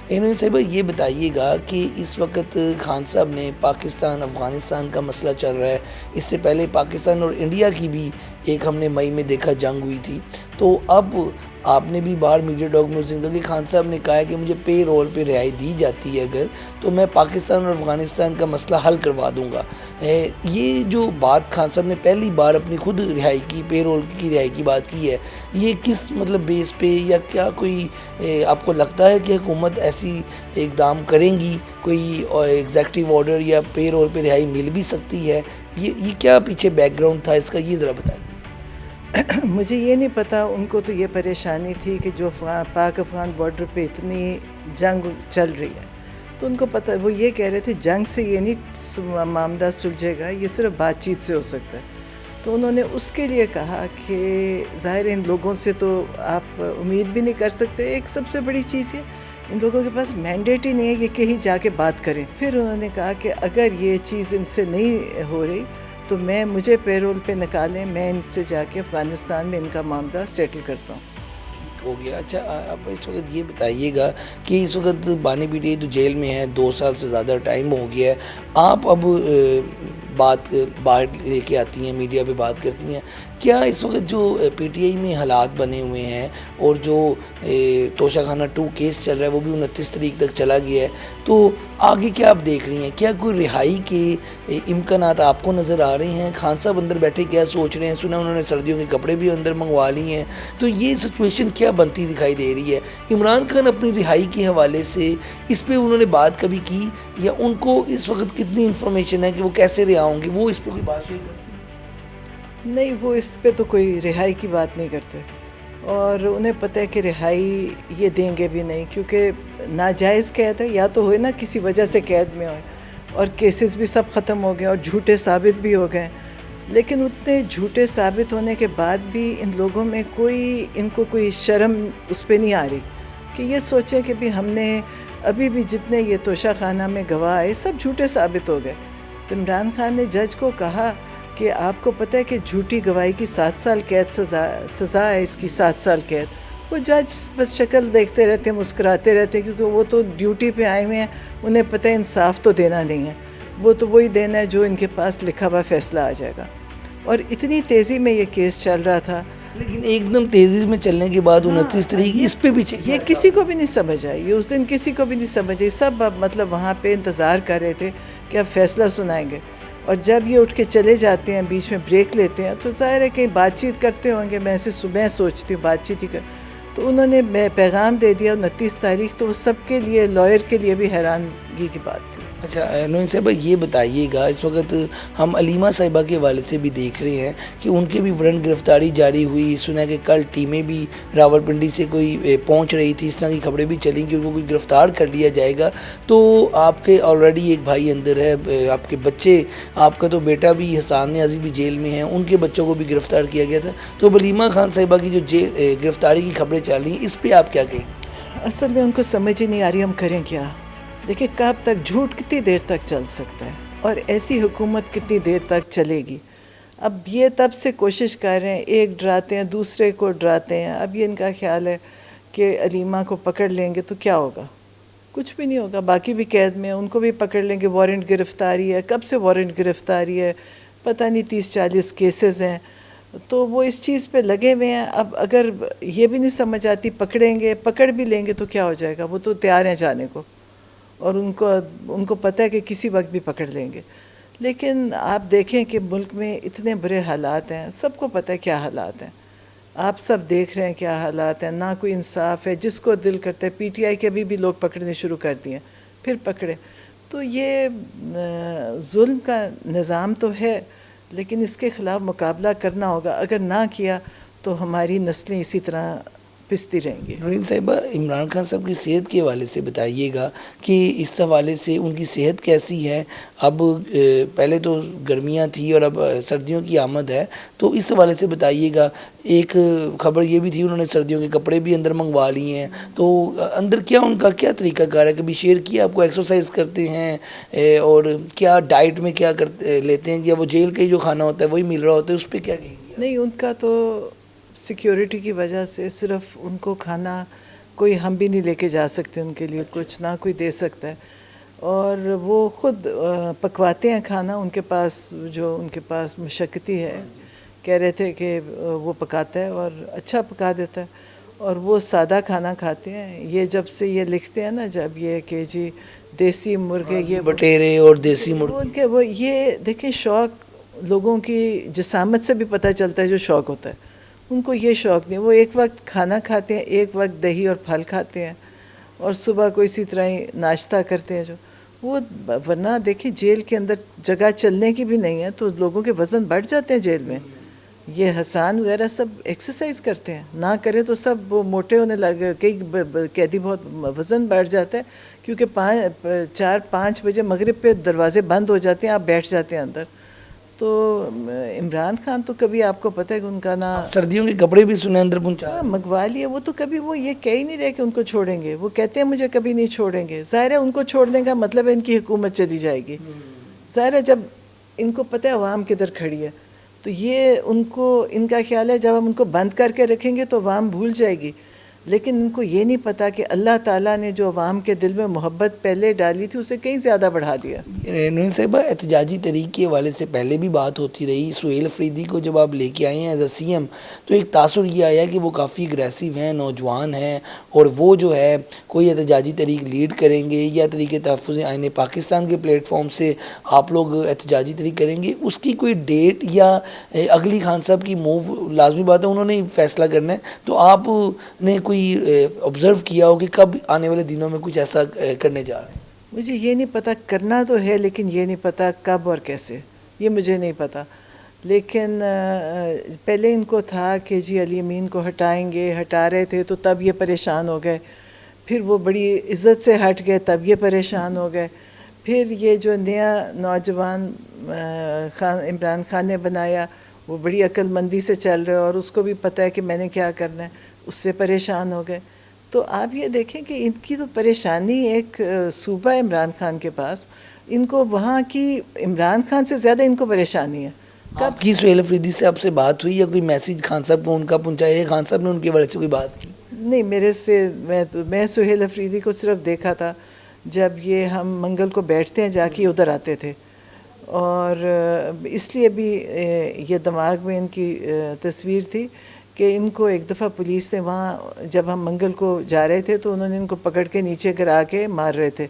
انہوں صاحب یہ بتائیے گا کہ اس وقت خان صاحب نے پاکستان افغانستان کا مسئلہ چل رہا ہے، اس سے پہلے پاکستان اور انڈیا کی بھی ایک ہم نے مئی میں دیکھا جنگ ہوئی تھی، تو اب آپ نے بھی باہر میڈیا ڈاگ میں کہا کہ خان صاحب نے کہا ہے کہ مجھے پے رول پہ رہائی دی جاتی ہے اگر تو میں پاکستان اور افغانستان کا مسئلہ حل کروا دوں گا۔ یہ جو بات خان صاحب نے پہلی بار اپنی خود رہائی کی پے رول کی رہائی کی بات کی ہے، یہ کس مطلب بیس پہ یا کیا کوئی آپ کو لگتا ہے کہ حکومت ایسی اقدام کریں گی، کوئی ایگزیکٹو آرڈر یا پے رول پہ رہائی مل بھی سکتی ہے؟ یہ کیا پیچھے بیک گراؤنڈ تھا اس کا، یہ ذرا بتائیں۔ مجھے یہ نہیں پتا، ان کو تو یہ پریشانی تھی کہ جو پاک افغان بارڈر پہ اتنی جنگ چل رہی ہے تو ان کو پتہ، وہ یہ کہہ رہے تھے جنگ سے یہ نہیں معاملہ سلجھے گا، یہ صرف بات چیت سے ہو سکتا ہے۔ تو انہوں نے اس کے لیے کہا کہ ظاہر ان لوگوں سے تو آپ امید بھی نہیں کر سکتے، ایک سب سے بڑی چیز یہ ان لوگوں کے پاس مینڈیٹ ہی نہیں ہے یہ کہیں جا کے بات کریں۔ پھر انہوں نے کہا کہ اگر یہ چیز ان سے نہیں ہو رہی تو مجھے پے رول پہ نکالیں، میں ان سے جا کے افغانستان میں ان کا معاملہ سیٹل کرتا ہوں۔ ہو گیا۔ اچھا آپ اس وقت یہ بتائیے گا کہ اس وقت بانی بی ٹی تو جیل میں ہے، 2 سال سے زیادہ ٹائم ہو گیا ہے، آپ اب بات باہر لے کے آتی ہیں، میڈیا پہ بات کرتی ہیں، کیا اس وقت جو پی ٹی آئی میں حالات بنے ہوئے ہیں اور جو توشہ خانہ 2 کیس چل رہا ہے وہ بھی 29 تاریخ تک چلا گیا ہے، تو آگے کیا آپ دیکھ رہی ہیں؟ کیا کوئی رہائی کے امکانات آپ کو نظر آ رہے ہیں؟ خان صاحب اندر بیٹھے کیا سوچ رہے ہیں؟ سنا انہوں نے سردیوں کے کپڑے بھی اندر منگوا لی ہیں، تو یہ سچویشن کیا بنتی دکھائی دے رہی ہے؟ عمران خان اپنی رہائی کے حوالے سے اس پہ انہوں نے بات کبھی کی، یا ان کو اس وقت کتنی انفارمیشن ہے کہ وہ کیسے رہا ہوں گے، وہ اس پہ کوئی بات شیئر کرتے ہیں؟ نہیں، وہ اس پہ تو کوئی رہائی کی بات نہیں کرتے، اور انہیں پتہ ہے کہ رہائی یہ دیں گے بھی نہیں، کیونکہ ناجائز قید ہے، یا تو ہوئے نا کسی وجہ سے قید میں ہوئے، اور کیسز بھی سب ختم ہو گئے اور جھوٹے ثابت بھی ہو گئے، لیکن اتنے جھوٹے ثابت ہونے کے بعد بھی ان لوگوں میں ان کو کوئی شرم اس پہ نہیں آ رہی کہ یہ سوچیں کہ بھی ہم نے ابھی بھی جتنے یہ توشہ خانہ میں گواہ آئے سب جھوٹے ثابت ہو گئے۔ تو عمران خان نے جج کو کہا کہ آپ کو پتہ ہے کہ جھوٹی گواہی کی 7 سال قید سزا ہے، اس کی 7 سال قید۔ وہ جج بس شکل دیکھتے رہتے، مسکراتے رہتے، کیونکہ وہ تو ڈیوٹی پہ آئے ہوئے ہیں، انہیں پتہ ہے انصاف تو دینا نہیں ہے، وہ تو وہی دینا ہے جو ان کے پاس لکھا ہوا فیصلہ آ جائے گا۔ اور اتنی تیزی میں یہ کیس چل رہا تھا، لیکن ایک دم تیزی میں چلنے کے بعد 29 تاریخ اس پہ پیچھے یہ کسی کو بھی نہیں سمجھ آئی، یہ اس دن کسی کو بھی نہیں سمجھ آئی، سب مطلب وہاں پہ انتظار کر رہے تھے کہ اب فیصلہ سنائیں گے، اور جب یہ اٹھ کے چلے جاتے ہیں، بیچ میں بریک لیتے ہیں، تو ظاہر ہے کہ بات چیت کرتے ہوں گے، میں صبح سوچتی ہوں بات چیت ہی تو انہوں نے پیغام دے دیا 29 تاریخ، تو وہ سب کے لیے، لائر کے لیے بھی حیرانگی کی بات تھی۔ اچھا نوین صاحبہ یہ بتائیے گا، اس وقت ہم علیمہ صاحبہ کے والد سے بھی دیکھ رہے ہیں کہ ان کے بھی وارنٹ گرفتاری جاری ہوئی، سنا کہ کل ٹیمیں بھی راولپنڈی سے کوئی پہنچ رہی تھی، اس طرح کی خبریں بھی چلیں کہ ان کو کوئی گرفتار کر لیا جائے گا، تو آپ کے آلریڈی ایک بھائی اندر ہے، آپ کے بچے، آپ کا تو بیٹا بھی حسان نیازی بھی جیل میں ہیں، ان کے بچوں کو بھی گرفتار کیا گیا تھا، تو علیمہ خان صاحبہ کی جو گرفتاری کی خبریں چل رہی ہیں اس پہ آپ کیا کہیں؟ اصل میں ان کو سمجھ ہی نہیں آ رہی ہم کریں کیا۔ دیکھیں کب تک جھوٹ کتنی دیر تک چل سکتا ہے، اور ایسی حکومت کتنی دیر تک چلے گی؟ اب یہ تب سے کوشش کر رہے ہیں، ایک ڈراتے ہیں دوسرے کو ڈراتے ہیں، اب یہ ان کا خیال ہے کہ علیمہ کو پکڑ لیں گے تو کیا ہوگا؟ کچھ بھی نہیں ہوگا، باقی بھی قید میں، ان کو بھی پکڑ لیں گے، وارنٹ گرفتاری ہے، کب سے وارنٹ گرفتاری ہے، پتہ نہیں 30-40 کیسز ہیں، تو وہ اس چیز پہ لگے ہوئے ہیں۔ اب اگر یہ بھی نہیں سمجھ آتی، پکڑیں گے، پکڑ بھی لیں گے تو کیا ہو جائے گا؟ وہ تو تیار ہیں جانے کو، اور ان کو پتہ ہے کہ کسی وقت بھی پکڑ لیں گے۔ لیکن آپ دیکھیں کہ ملک میں اتنے برے حالات ہیں، سب کو پتہ ہے کیا حالات ہیں، آپ سب دیکھ رہے ہیں کیا حالات ہیں، نہ کوئی انصاف ہے، جس کو دل کرتا ہے پی ٹی آئی کے بھی لوگ پکڑنے شروع کر دیے، پھر پکڑے۔ تو یہ ظلم کا نظام تو ہے، لیکن اس کے خلاف مقابلہ کرنا ہوگا، اگر نہ کیا تو ہماری نسلیں اسی طرح پستی رہیں گی۔ نورین صاحبہ عمران خان صاحب کی صحت کے حوالے سے بتائیے گا کہ اس حوالے سے ان کی صحت کیسی ہے؟ اب پہلے تو گرمیاں تھی اور اب سردیوں کی آمد ہے، تو اس حوالے سے بتائیے گا۔ ایک خبر یہ بھی تھی انہوں نے سردیوں کے کپڑے بھی اندر منگوا لیے ہیں، تو اندر کیا ان کا کیا طریقہ کار ہے؟ کبھی شیئر کیا آپ کو؟ ایکسرسائز کرتے ہیں اور کیا ڈائٹ میں کیا لیتے ہیں، یا وہ جیل کا ہی جو کھانا ہوتا ہے وہی مل رہا ہوتا ہے، اس پہ کیا کہیں گے؟ نہیں، ان کا تو سیکیورٹی کی وجہ سے صرف ان کو کھانا کوئی ہم بھی نہیں لے کے جا سکتے ان کے لیے کچھ، نہ کوئی دے سکتا ہے، اور وہ خود پکواتے ہیں کھانا، ان کے پاس مشقتی ہے، کہہ رہے تھے کہ وہ پکاتا ہے اور اچھا پکا دیتا ہے، اور وہ سادہ کھانا کھاتے ہیں۔ یہ جب سے یہ لکھتے ہیں نا، جب یہ کہ جی دیسی مرغے، یہ بٹیرے اور دیسی مرغے، وہ یہ دیکھیں شوق لوگوں کی جسامت سے بھی پتہ چلتا ہے جو شوق ہوتا ہے، ان کو یہ شوق نہیں، وہ ایک وقت کھانا کھاتے ہیں، ایک وقت دہی اور پھل کھاتے ہیں، اور صبح کو اسی طرح ہی ناشتہ کرتے ہیں جو وہ، ورنہ دیکھیں جیل کے اندر جگہ چلنے کی بھی نہیں ہے تو لوگوں کے وزن بڑھ جاتے ہیں جیل میں۔ یہ حسان وغیرہ سب ایکسرسائز کرتے ہیں، نہ کرے تو سب وہ موٹے ہونے لگے، کئی قیدی بہت وزن بڑھ جاتا ہے، کیونکہ 4-5 بجے مغرب پہ دروازے بند ہو جاتے ہیں، آپ بیٹھ جاتے ہیں اندر۔ تو عمران خان تو کبھی آپ کو پتہ ہے کہ ان کا نا سردیوں کے کپڑے بھی سنے اندر پہنچا منگوا لیے، وہ تو کبھی وہ یہ کہہ ہی نہیں رہے کہ ان کو چھوڑیں گے، وہ کہتے ہیں مجھے کبھی نہیں چھوڑیں گے۔ ظاہر ہے ان کو چھوڑنے کا مطلب ہے ان کی حکومت چلی جائے گی، ظاہر ہے جب ان کو پتہ ہے عوام کدھر کھڑی ہے، تو یہ ان کا خیال ہے جب ہم ان کو بند کر کے رکھیں گے تو عوام بھول جائے گی، لیکن ان کو یہ نہیں پتا کہ اللہ تعالیٰ نے جو عوام کے دل میں محبت پہلے ڈالی تھی اسے کہیں زیادہ بڑھا دیا۔ نوین صاحبہ، احتجاجی تحریک کے حوالے سے پہلے بھی بات ہوتی رہی، سہیل افریدی کو جب آپ لے کے آئے ہیں ایز اے سی ایم تو ایک تاثر یہ آیا کہ وہ کافی اگریسو ہیں، نوجوان ہیں، اور وہ جو ہے کوئی احتجاجی تحریک لیڈ کریں گے یا تحریک تحفظ آئین پاکستان کے پلیٹ فارم سے آپ لوگ احتجاجی تحریک کریں گے، اس کی کوئی ڈیٹ یا اگلی خان صاحب کی موو لازمی بات ہے انہوں نے فیصلہ کرنا ہے، تو آپ نے کوئی آبزرو کیا ہو کہ کب آنے والے دنوں میں کچھ ایسا کرنے جا رہے ہیں؟ مجھے یہ نہیں پتا، کرنا تو ہے لیکن یہ نہیں پتا کب اور کیسے، یہ مجھے نہیں پتا، لیکن پہلے ان کو تھا کہ جی علی امین کو ہٹائیں گے، ہٹا رہے تھے تو تب یہ پریشان ہو گئے، پھر وہ بڑی عزت سے ہٹ گئے تب یہ پریشان ہو گئے، پھر یہ جو نیا نوجوان عمران خان نے بنایا وہ بڑی عقل مندی سے چل رہے اور اس کو بھی پتہ ہے کہ میں نے کیا کرنا ہے، اس سے پریشان ہو گئے۔ تو آپ یہ دیکھیں کہ ان کی تو پریشانی ایک صوبہ عمران خان کے پاس، ان کو وہاں کی عمران خان سے زیادہ ان کو پریشانی ہے۔ آپ کی سہیل افریدی سے آپ سے بات ہوئی یا کوئی میسیج خان صاحب کو ان کا پہنچایا، خان صاحب نے ان کے بارے سے کوئی بات کی؟ نہیں، میرے سے میں سہیل افریدی کو صرف دیکھا تھا جب یہ ہم منگل کو بیٹھتے ہیں جا کے ادھر آتے تھے، اور اس لیے بھی یہ دماغ میں ان کی تصویر تھی کہ ان کو ایک دفعہ پولیس نے وہاں جب ہم منگل کو جا رہے تھے تو انہوں نے ان کو پکڑ کے نیچے گرا کے مار رہے تھے،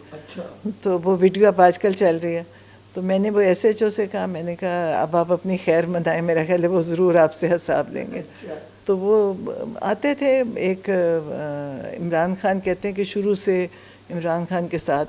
تو وہ ویڈیو اب آج کل چل رہی ہے، تو میں نے وہ ایس ایچ او سے کہا، میں نے کہا اب آپ اپنی خیر منائیں، میرا خیال ہے وہ ضرور آپ سے حساب لیں گے۔ تو وہ آتے تھے، ایک عمران خان کہتے ہیں کہ شروع سے عمران خان کے ساتھ ہیں۔